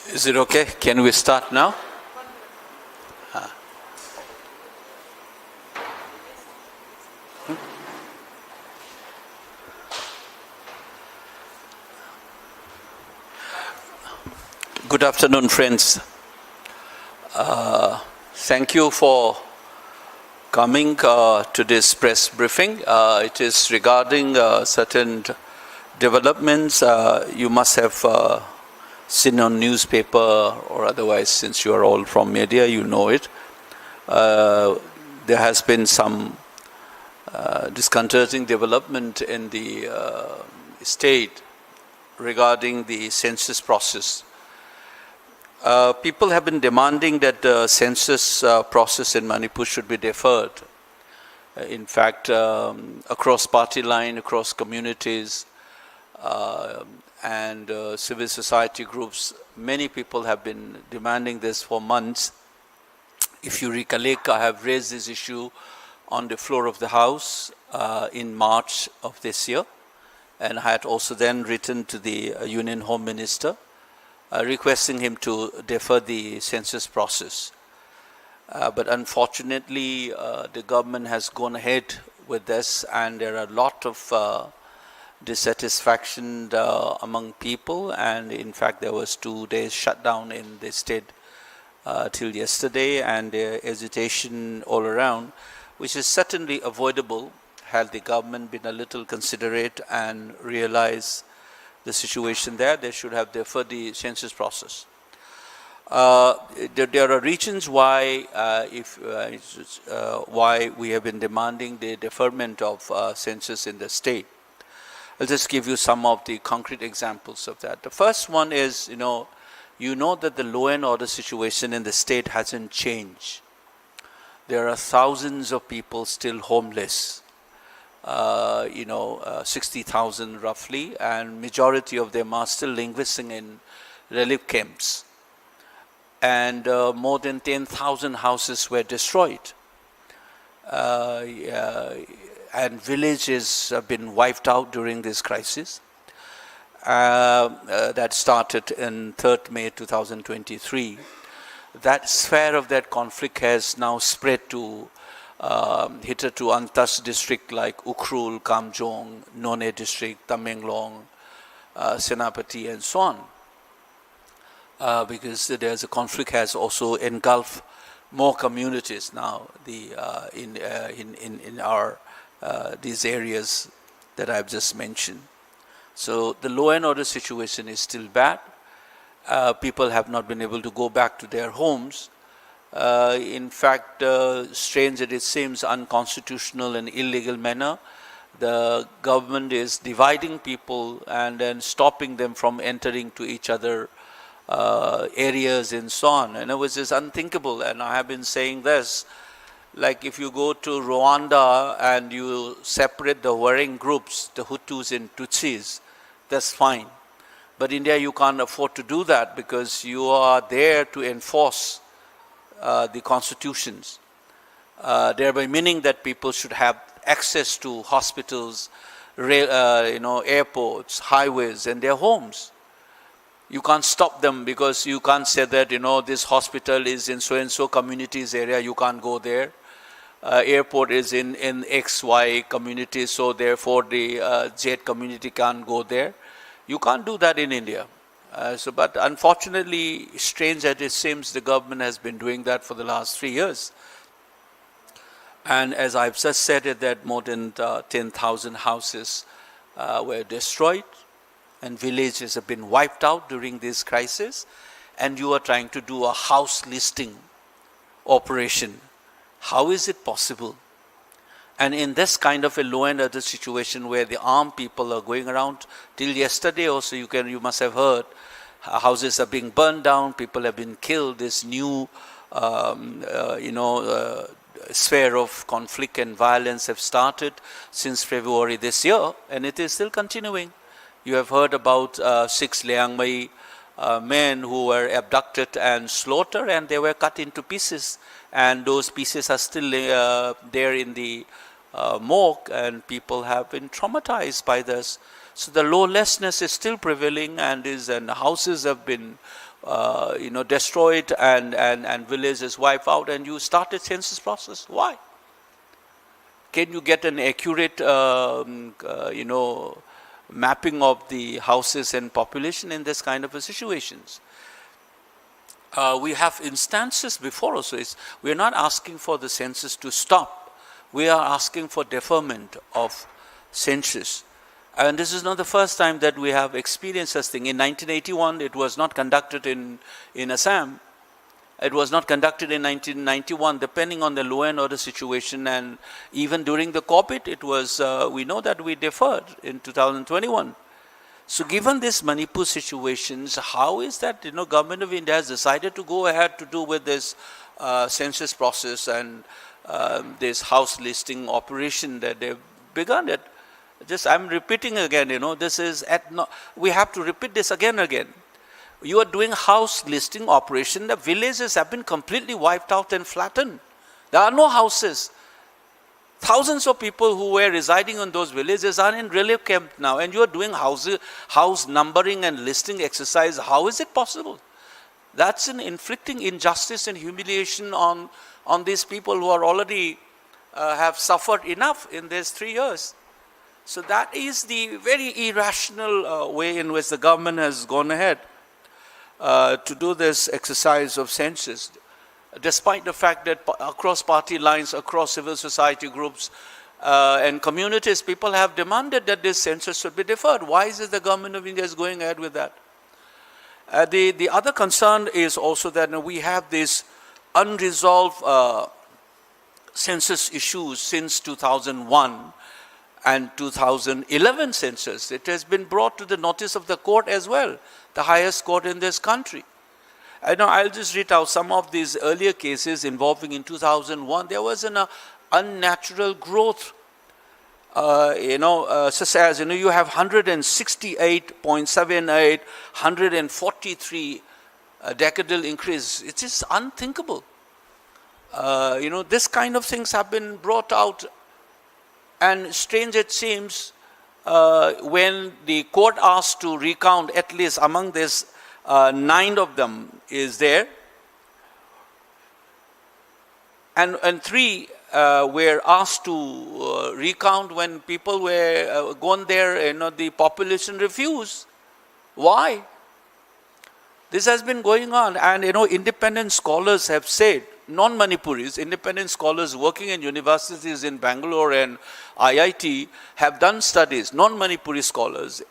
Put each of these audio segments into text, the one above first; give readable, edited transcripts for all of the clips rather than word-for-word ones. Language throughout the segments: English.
Is it okay? Can we start now? Good afternoon, friends. Thank you for coming to this press briefing. It is regarding certain developments you must have seen on newspaper or otherwise, since you are all from media, you know it. There has been some disconcerting development in the state regarding the census process. People have been demanding that the census process in Manipur should be deferred. In fact, across party line, across communities, and civil society groups, many people have been demanding this for months. If you recollect, I have raised this issue on the floor of the House in March of this year, and I had also then written to the Union Home Minister requesting him to defer the census process. But unfortunately, the government has gone ahead with this, and there are a lot of dissatisfaction among people, and in fact there was 2 days shutdown in the state till yesterday, and hesitation all around, which is certainly avoidable had the government been a little considerate and realized the situation there. They should have deferred the census process. There are reasons why why we have been demanding the deferment of census in the state. I'll just give you some of the concrete examples of that. The first one is, you know that the law and order situation in the state hasn't changed. There are thousands of people still homeless, 60,000 roughly, and majority of them are still languishing in relief camps. And more than 10,000 houses were destroyed. And villages have been wiped out during this crisis. That started in 3rd May 2023. That sphere of that conflict has now spread to hitherto untouched districts like Ukhrul, Kamjong, None district, Tamenglong, Senapati, and so on. Because there's a conflict has also engulfed more communities now in our these areas that I've just mentioned. So the law and order situation is still bad. People have not been able to go back to their homes. In fact, strange that it seems unconstitutional and illegal manner, the government is dividing people and then stopping them from entering to each other areas and so on. And it was just unthinkable, and I have been saying this. Like if you go to Rwanda and you separate the warring groups, the Hutus and Tutsis, that's fine. But India, you can't afford to do that because you are there to enforce the constitutions, thereby meaning that people should have access to hospitals, airports, highways, and their homes. You can't stop them because you can't say that, this hospital is in so-and-so communities area, you can't go there. Airport is in XY community, so therefore the Z community can't go there. You can't do that in India. But unfortunately, strange that it seems the government has been doing that for the last 3 years. And as I've just said it, that more than 10,000 houses were destroyed, and villages have been wiped out during this crisis, and you are trying to do a house listing operation. How is it possible? And in this kind of a law and order situation where the armed people are going around, till yesterday also you must have heard, houses are being burned down, people have been killed, this new sphere of conflict and violence have started since February this year, and it is still continuing. You have heard about 6 Liangmai men who were abducted and slaughtered, and they were cut into pieces, and those pieces are still there in the morgue, and people have been traumatized by this. So the lawlessness is still prevailing, and houses have been destroyed and villages wiped out, and you start a census process. Why? Can you get an accurate, mapping of the houses and population in this kind of a situations? We have instances before us. We are not asking for the census to stop. We are asking for deferment of census. And this is not the first time that we have experienced such thing. In 1981, it was not conducted in Assam. It was not conducted in 1991, depending on the law and order situation. And even during the COVID, it was, we know that we deferred in 2021. So given this Manipur situations, how is that, Government of India has decided to go ahead to do with this census process and this house listing operation that they've begun it? I'm repeating again, this is we have to repeat this again and again. You are doing house listing operation. The villages have been completely wiped out and flattened. There are no houses. Thousands of people who were residing in those villages are in relief camp now, and you are doing house numbering and listing exercise. How is it possible? That's an inflicting injustice and humiliation on these people who are already have suffered enough in these 3 years. So that is the very irrational way in which the government has gone ahead to do this exercise of census, despite the fact that across party lines, across civil society groups and communities, people have demanded that this census should be deferred. Why is it the Government of India is going ahead with that? The other concern is also that we have this unresolved census issues since 2001 and 2011 census. It has been brought to the notice of the court as well, the highest court in this country. I'll just read out some of these earlier cases involving in 2001. There was an unnatural growth, such as, you have 168.78, 143 decadal increase. It is unthinkable. This kind of things have been brought out. And strange it seems, when the court asked to recount, at least among this, 9 of them is there. And 3 were asked to recount when people were gone there, the population refused. Why? This has been going on, and independent scholars have said, non-Manipuris, independent scholars working in universities in Bangalore and IIT have done studies, non-Manipuri scholars,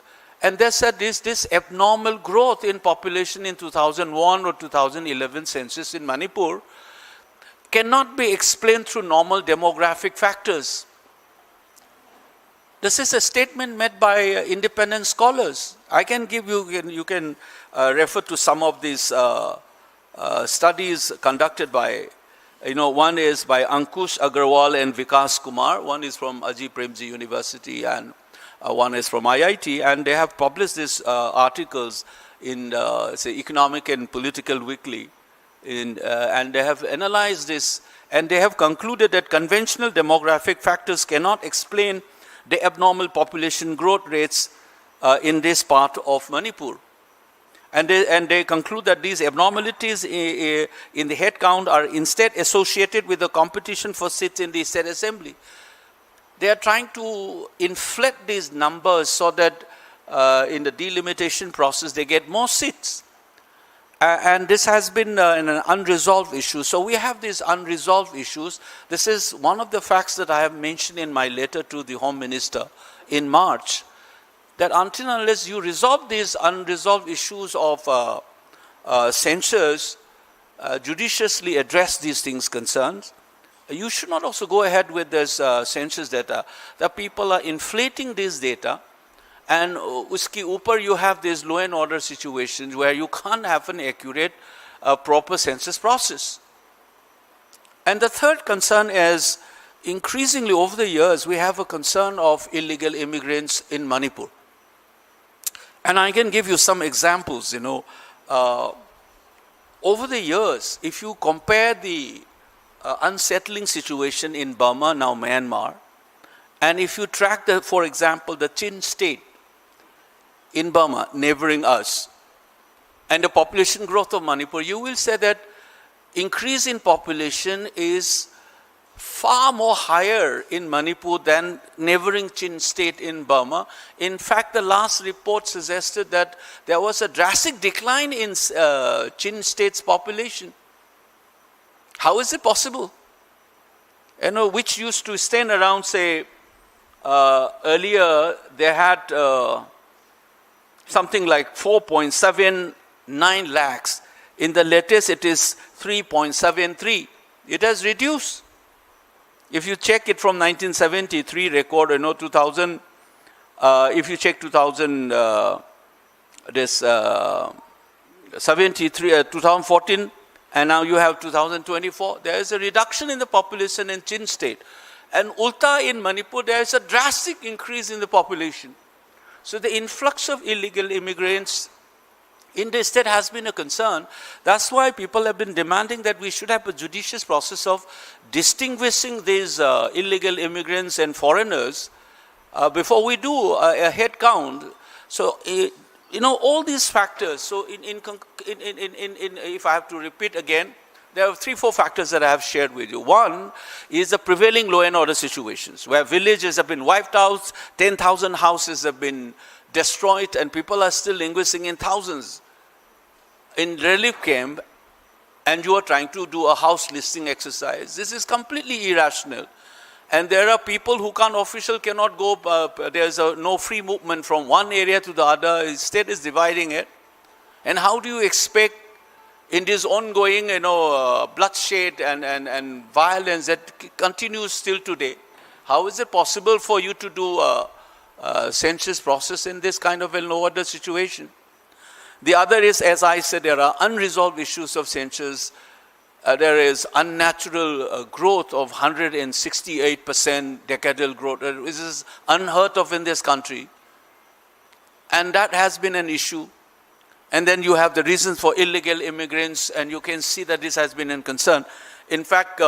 and they said this abnormal growth in population in 2001 or 2011 census in Manipur cannot be explained through normal demographic factors. This is a statement made by independent scholars. I can give you can refer to some of these studies conducted by, one is by Ankush Agarwal and Vikas Kumar, one is from Aji Premji University, and one is from IIT, and they have published these articles in, Economic and Political Weekly, and they have analyzed this, and they have concluded that conventional demographic factors cannot explain the abnormal population growth rates in this part of Manipur. And they conclude that these abnormalities in the head count are instead associated with the competition for seats in the state assembly. They are trying to inflate these numbers so that in the delimitation process they get more seats. And this has been an unresolved issue. So we have these unresolved issues. This is one of the facts that I have mentioned in my letter to the Home Minister in March, that until and unless you resolve these unresolved issues of censures, judiciously address these things concerns, you should not also go ahead with this census data. The people are inflating this data, and uski upar you have these law and order situations where you can't have an accurate, proper census process. And the third concern is, increasingly over the years, we have a concern of illegal immigrants in Manipur. And I can give you some examples, over the years, if you compare the unsettling situation in Burma, now Myanmar, and if you track, for example, the Chin state in Burma, neighboring us, and the population growth of Manipur, you will say that increase in population is far more higher in Manipur than neighboring Chin state in Burma. In fact, the last report suggested that there was a drastic decline in Chin state's population. How is it possible? You know, which used to stand around, say, earlier they had something like 4.79 lakhs. In the latest, it is 3.73. It has reduced. If you check it from 1973 record, 2000, if you check 2014, and now you have 2024, there is a reduction in the population in Chin state. And Ulta in Manipur, there is a drastic increase in the population. So the influx of illegal immigrants in the state has been a concern. That's why people have been demanding that we should have a judicious process of distinguishing these illegal immigrants and foreigners before we do a head count. So, all these factors. So, if I have to repeat again, there are 3-4 factors that I have shared with you. One is the prevailing law and order situations, where villages have been wiped out, 10,000 houses have been destroyed, and people are still languishing in thousands in relief camp, and you are trying to do a house listing exercise. This is completely irrational. And there are people who cannot go, there's no free movement from one area to the other. The state is dividing it. And how do you expect in this ongoing, bloodshed and violence that continues still today, how is it possible for you to do a census process in this kind of a law order situation? The other is, as I said, there are unresolved issues of census. There is unnatural growth of 168% decadal growth. This is unheard of in this country. And that has been an issue. And then you have the reasons for illegal immigrants, and you can see that this has been a concern. In fact,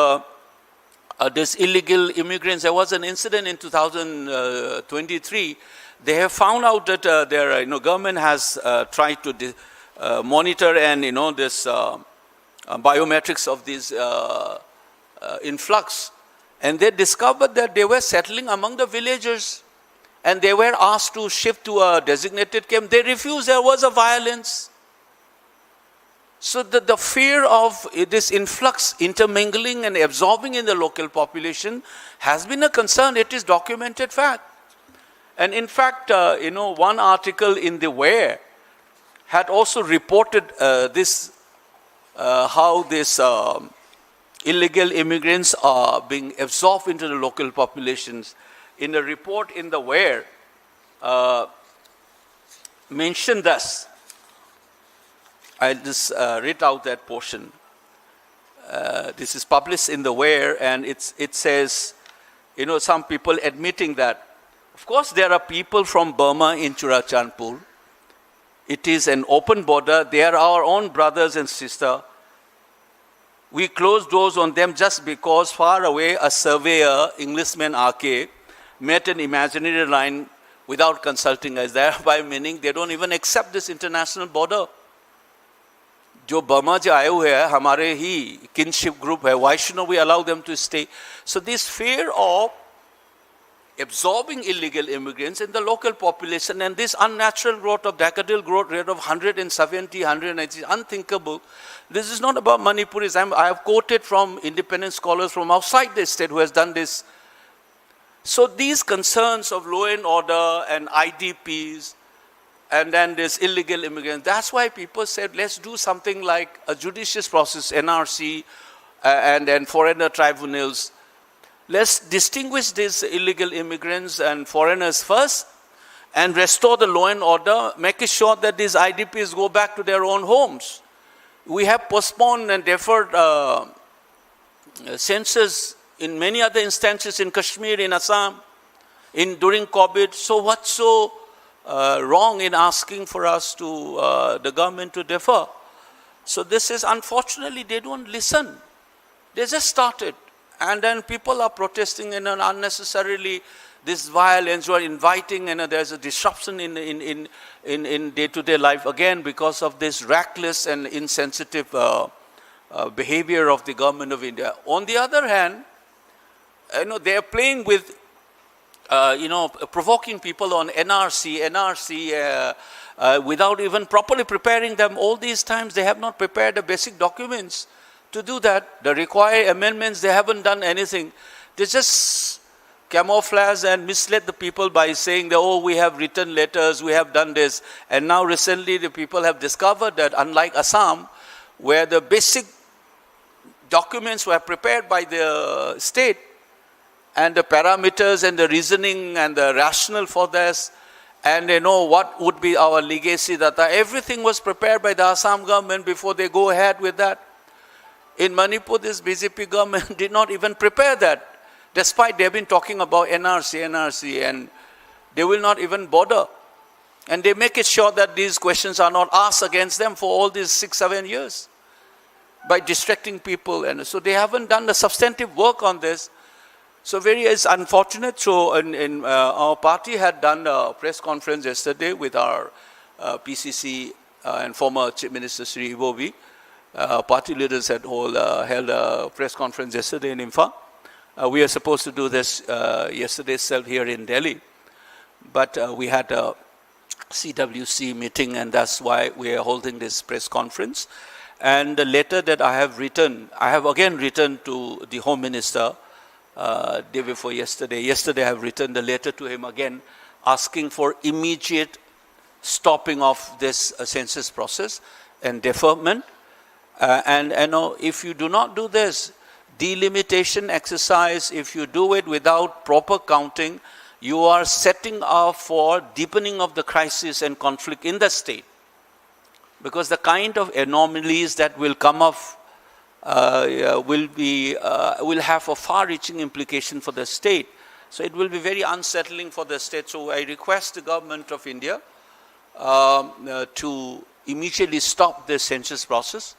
this illegal immigrants, there was an incident in 2023. They have found out that their government has tried to monitor and this biometrics of this influx, and they discovered that they were settling among the villagers, and they were asked to shift to a designated camp. They refused. There was a violence. So the fear of this influx intermingling and absorbing in the local population has been a concern. It is documented fact. And in fact, one article in the Where had also reported how these illegal immigrants are being absorbed into the local populations. In a report in the Where, mentioned thus, I'll just read out that portion. This is published in the Where, and it says, some people admitting that, of course, there are people from Burma in Churachandpur. It is an open border. They are our own brothers and sisters. We close doors on them just because far away a surveyor, Englishman RK, met an imaginary line without consulting us, thereby meaning they don't even accept this international border. जो Burma जो आए हुए हैं हमारे ही kinship group है, why shouldn't we allow them to stay? So this fear of absorbing illegal immigrants in the local population and this unnatural growth of decadal growth rate of 170, 180 is unthinkable. This is not about Manipuris. I have quoted from independent scholars from outside the state who has done this. So these concerns of law and order and IDPs and then this illegal immigrants, that's why people said let's do something like a judicious process, NRC, and then foreigner tribunals. Let's distinguish these illegal immigrants and foreigners first and restore the law and order, making sure that these IDPs go back to their own homes. We have postponed and deferred census in many other instances in Kashmir, in Assam, during COVID. So what's so wrong in asking for us to, the government to defer? So this is, unfortunately, they don't listen. They just started. And then people are protesting unnecessarily this violence, or inviting, there's a disruption in day-to-day life again because of this reckless and insensitive behavior of the government of India. On the other hand, they are playing with, provoking people on NRC, without even properly preparing them. All these times they have not prepared the basic documents to do that. The required amendments, they haven't done anything. They just camouflage and misled the people by saying that, oh, we have written letters, we have done this. And now recently the people have discovered that unlike Assam, where the basic documents were prepared by the state, and the parameters and the reasoning and the rationale for this, and what would be our legacy data, everything was prepared by the Assam government before they go ahead with that. In Manipur, this BJP government did not even prepare that, despite they have been talking about NRC, and they will not even bother. And they make it sure that these questions are not asked against them for all these 6-7 years by distracting people. And so they haven't done the substantive work on this. So it's unfortunate. So our party had done a press conference yesterday with our PCC and former Chief Minister Sri Ibobi. Party leaders had held a press conference yesterday in Imphal. We are supposed to do this yesterday itself here in Delhi. But we had a CWC meeting, and that's why we are holding this press conference. And the letter that I have written, I have again written to the Home Minister day before yesterday. Yesterday I have written the letter to him again, asking for immediate stopping of this census process and deferment. And if you do not do this delimitation exercise, if you do it without proper counting, you are setting up for deepening of the crisis and conflict in the state. Because the kind of anomalies that will come up will have a far-reaching implication for the state. So it will be very unsettling for the state. So I request the government of India to immediately stop this census process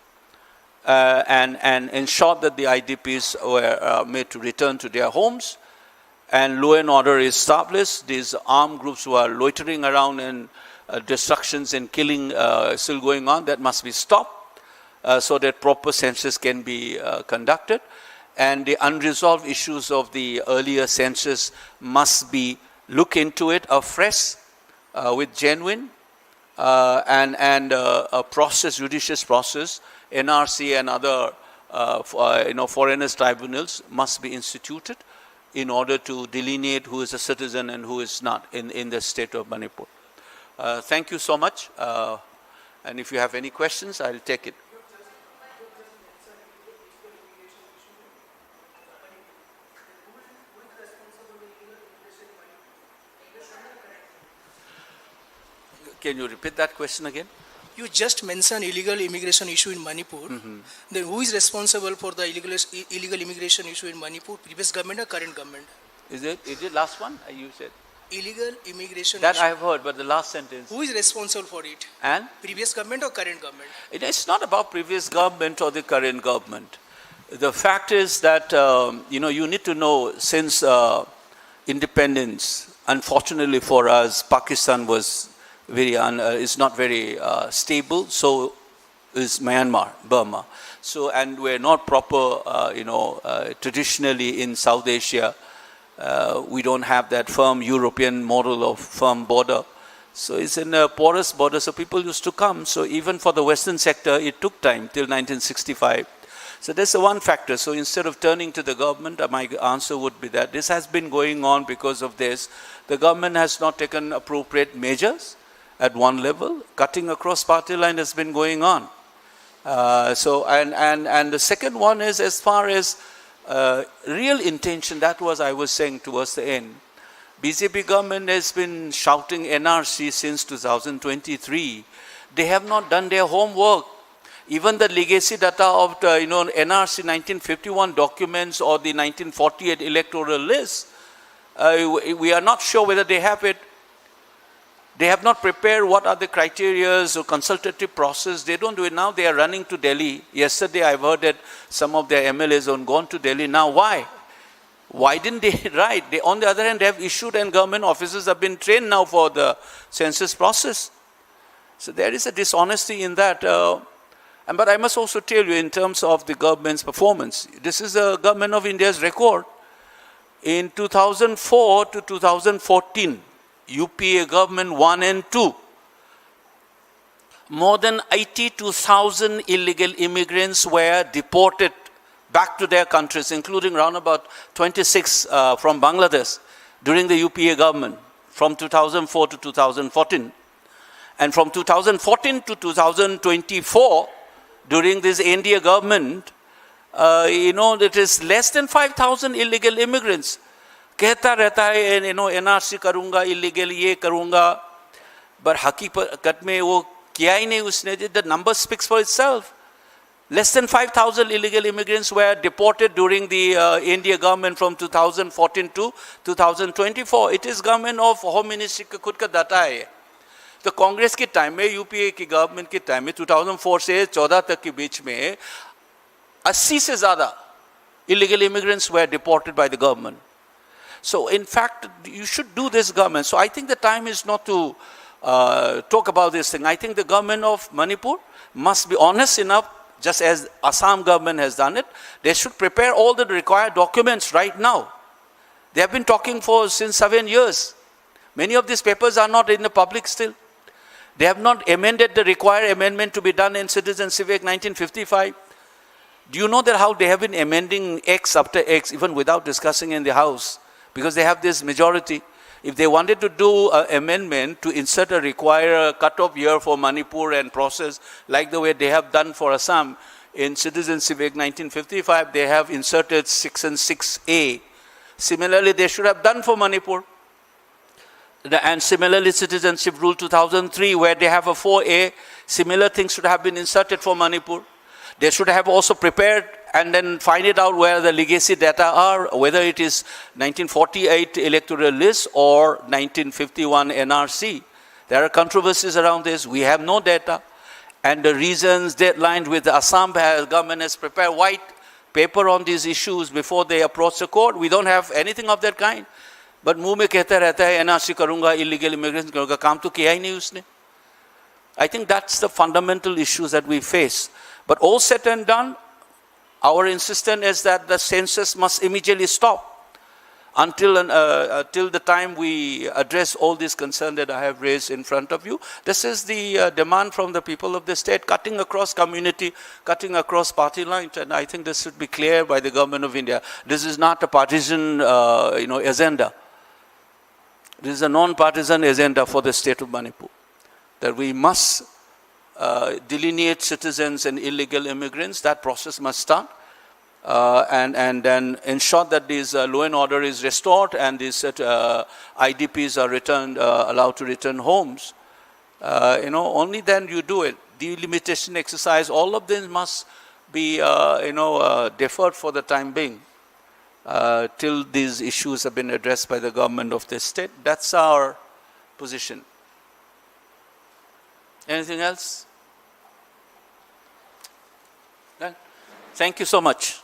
and ensure that the IDPs were made to return to their homes, and law and order is established. These armed groups who are loitering around and destructions and killing still going on, that must be stopped so that proper census can be conducted. And the unresolved issues of the earlier census must be look into it afresh with genuine and a process, judicious process. NRC and other foreigners tribunals must be instituted in order to delineate who is a citizen and who is not in the state of Manipur. Thank you so much. And if you have any questions, I'll take it. Can you repeat that question again? You just mentioned illegal immigration issue in Manipur. Then who is responsible for the illegal immigration issue in Manipur? Previous government or current government? Is it last one? You said illegal immigration that issue. I have heard, but the last sentence. Who is responsible for it? And previous government or current government? It's not about previous government or the current government. The fact is that you need to know, since independence, unfortunately for us, Pakistan was is not very stable. So is Myanmar, Burma. So, and we're not proper, traditionally in South Asia, we don't have that firm European model of firm border. So it's in a porous border, so people used to come. So even for the Western sector, it took time till 1965. So that's the one factor. So instead of turning to the government, my answer would be that this has been going on because of this. The government has not taken appropriate measures at one level. Cutting across party line has been going on. And the second one is, as far as real intention, that was I was saying towards the end. BJP government has been shouting NRC since 2023. They have not done their homework. Even the legacy data of the NRC 1951 documents or the 1948 electoral list, we are not sure whether they have it. They have not prepared what are the criteria or consultative process. They don't do it now. They are running to Delhi. Yesterday I've heard that some of their MLAs have gone to Delhi. Now why? Why didn't they write? They, on the other hand, they have issued and government officers have been trained now for the census process. So there is a dishonesty in that. But I must also tell you, in terms of the government's performance, this is the government of India's record. In 2004 to 2014, UPA government 1 and 2, more than 82,000 illegal immigrants were deported back to their countries, including around about 26 from Bangladesh during the UPA government from 2004 to 2014. And from 2014 to 2024, during this NDA government, it is less than 5,000 illegal immigrants. कहता रहता है, NRC करूँगा, illegal ये करूँगा, but हकीकत में वो किया ही नहीं उसने. The number speaks for itself. Less than 5,000 illegal immigrants were deported during the India government from 2014 to 2024. It is government of Home Ministry का खुद का data है. तो कांग्रेस के टाइम में, यूपीए की गवर्नमेंट के टाइम में 2004 से 14 तक के बीच में 80 से ज़्यादा illegal immigrants were deported by the government. So in fact, you should do this government. So I think the time is not to talk about this thing. I think the government of Manipur must be honest enough, just as Assam government has done it. They should prepare all the required documents right now. They have been talking since 7 years. Many of these papers are not in the public still. They have not amended the required amendment to be done in Citizenship Act 1955. Do you know that how they have been amending X after X, even without discussing in the House? Because they have this majority. If they wanted to do an amendment to insert a required cut-off year for Manipur and process, like the way they have done for Assam, in Citizenship Act 1955, they have inserted 6 and 6A. Similarly, they should have done for Manipur. And similarly, Citizenship Rule 2003, where they have a 4A, similar things should have been inserted for Manipur. They should have also prepared and then find it out where the legacy data are, whether it is 1948 electoral list or 1951 NRC. There are controversies around this. We have no data. And the reasons, deadlines with the Assam government has prepared white paper on these issues before they approach the court. We don't have anything of that kind. But मुंह में कहता रहता है NRC करूँगा, illegal immigrants करूँगा, काम तो किया ही नहीं उसने. I think that's the fundamental issues that we face. But all said and done, our insistence is that the census must immediately stop until the time we address all these concerns that I have raised in front of you. This is the demand from the people of the state, cutting across community, cutting across party lines, and I think this should be clear by the government of India. This is not a partisan, agenda. This is a non-partisan agenda for the state of Manipur, that we must delineate citizens and illegal immigrants. That process must start, and then ensure that this law and order is restored and these IDPs are returned, allowed to return homes. Only then you do it. Delimitation exercise, all of them must be deferred for the time being till these issues have been addressed by the government of the state. That's our position. Anything else? Thank you so much.